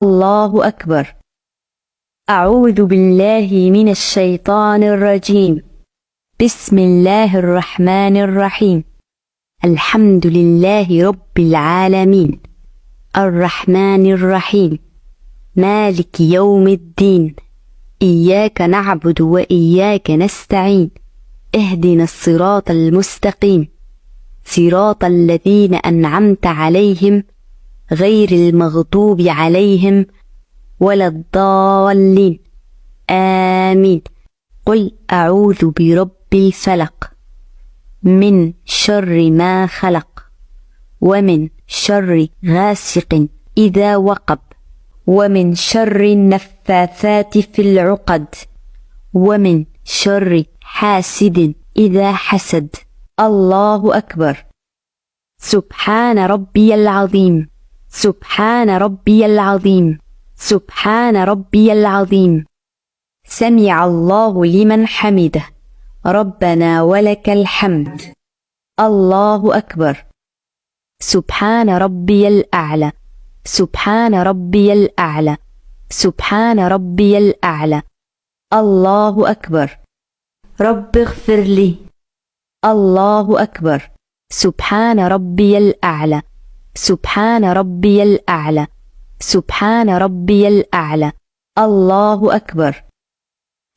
الله أكبر. أعوذ بالله من الشيطان الرجيم. بسم الله الرحمن الرحيم. الحمد لله رب العالمين، الرحمن الرحيم، مالك يوم الدين، إياك نعبد وإياك نستعين، اهدنا الصراط المستقيم، صراط الذين أنعمت عليهم غير المغضوب عليهم ولا الضالين، آمين. قل أعوذ برب الفلق من شر ما خلق، ومن شر غاسق إذا وقب، ومن شر النفاثات في العقد، ومن شر حاسد إذا حسد. الله أكبر. سبحان ربي العظيم، سبحان ربي العظيم، سبحان ربي العظيم. سمع الله لمن حمده، ربنا ولك الحمد. الله أكبر. سبحان ربي الأعلى، سبحان ربي الأعلى، سبحان ربي الأعلى. الله أكبر. رب اغفر لي. الله أكبر. سبحان ربي الأعلى، سبحان ربي الأعلى، سبحان ربي الأعلى. الله أكبر.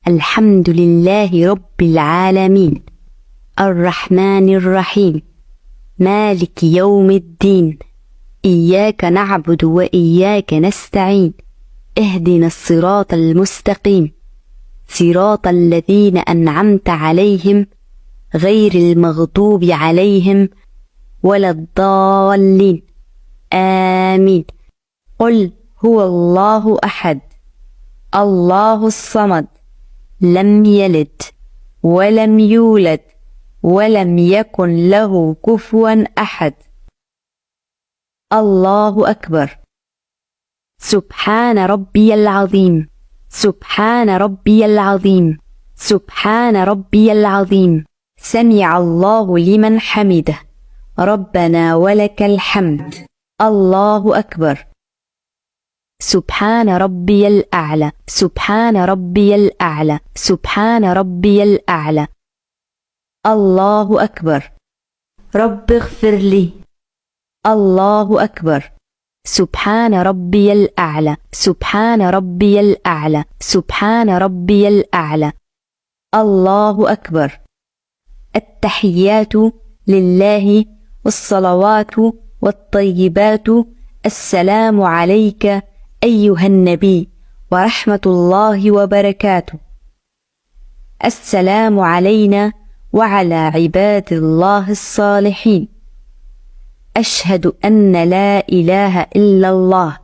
الحمد لله رب العالمين، الرحمن الرحيم، مالك يوم الدين، إياك نعبد وإياك نستعين، اهدنا الصراط المستقيم، صراط الذين أنعمت عليهم غير المغضوب عليهم ولا الضالين، آمين. قل هو الله أحد، الله الصمد، لم يلد ولم يولد ولم يكن له كفوا أحد. الله أكبر. سبحان ربي العظيم، سبحان ربي العظيم، سبحان ربي العظيم. سمع الله لمن حمده، ربنا ولك الحمد. الله أكبر. سبحان ربي الأعلى، سبحان ربي الأعلى، سبحان ربي الأعلى. الله أكبر. رب اغفر لي. الله أكبر. سبحان ربي الأعلى، سبحان ربي الأعلى، سبحان ربي الأعلى. الله أكبر. التحيات لله والصلوات والطيبات، السلام عليك أيها النبي ورحمة الله وبركاته. السلام علينا وعلى عباد الله الصالحين. أشهد أن لا إله إلا الله،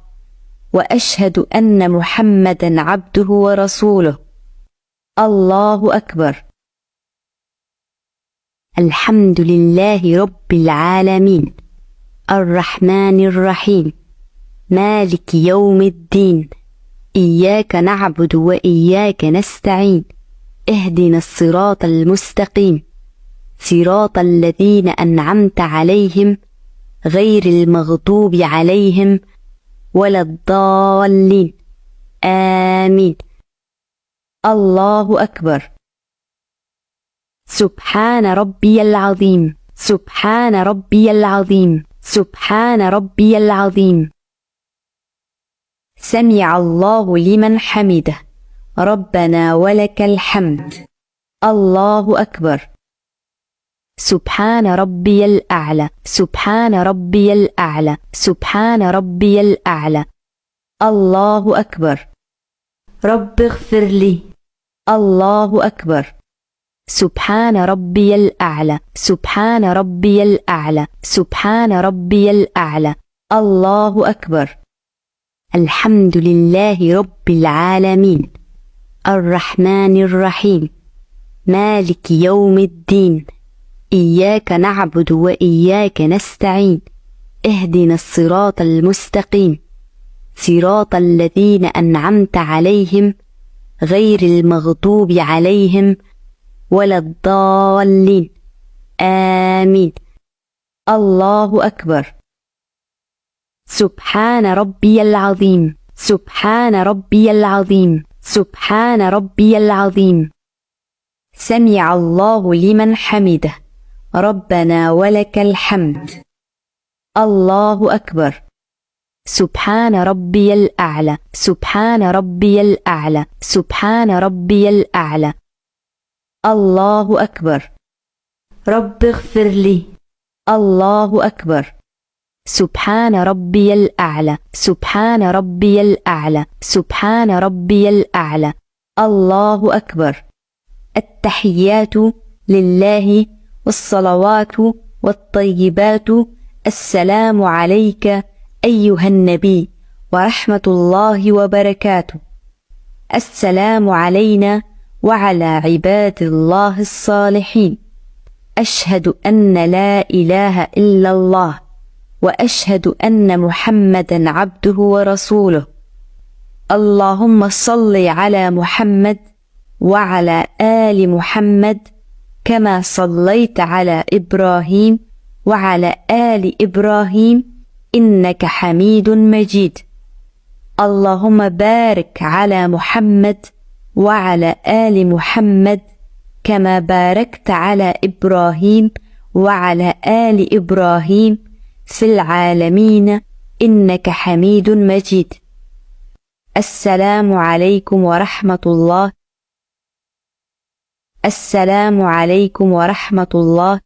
وأشهد أن محمدا عبده ورسوله. الله أكبر. الحمد لله رب العالمين، الرحمن الرحيم، مالك يوم الدين، إياك نعبد وإياك نستعين، اهدنا الصراط المستقيم، صراط الذين أنعمت عليهم غير المغضوب عليهم ولا الضالين، آمين. الله أكبر. سبحان ربي العظيم، سبحان ربي العظيم، سبحان ربي العظيم. سمع الله لمن حمده، ربنا ولك الحمد. الله أكبر. سبحان ربي الأعلى، سبحان ربي الأعلى، سبحان ربي الأعلى. الله أكبر. رب اغفر لي. الله أكبر. سبحان ربي الأعلى، سبحان ربي الأعلى، سبحان ربي الأعلى. الله أكبر. الحمد لله رب العالمين، الرحمن الرحيم، مالك يوم الدين، إياك نعبد وإياك نستعين، اهدنا الصراط المستقيم، صراط الذين أنعمت عليهم غير المغضوب عليهم ولا الضالين، آمين. الله أكبر. سبحان ربي العظيم، سبحان ربي العظيم سبحان ربي العظيم سمع الله لمن حمده ربنا ولك الحمد الله أكبر سبحان ربي الأعلى سبحان ربي الأعلى سبحان ربي الأعلى الله أكبر رب اغفر لي الله أكبر سبحان ربي الأعلى سبحان ربي الأعلى سبحان ربي الأعلى الله أكبر التحيات لله والصلوات والطيبات السلام عليك أيها النبي ورحمة الله وبركاته السلام علينا وعلى عباد الله الصالحين أشهد أن لا إله إلا الله وأشهد أن محمدا عبده ورسوله اللهم صل على محمد وعلى آل محمد كما صليت على إبراهيم وعلى آل إبراهيم إنك حميد مجيد اللهم بارك على محمد وعلى آل محمد كما باركت على إبراهيم وعلى آل إبراهيم في العالمين إنك حميد مجيد السلام عليكم ورحمة الله السلام عليكم ورحمة الله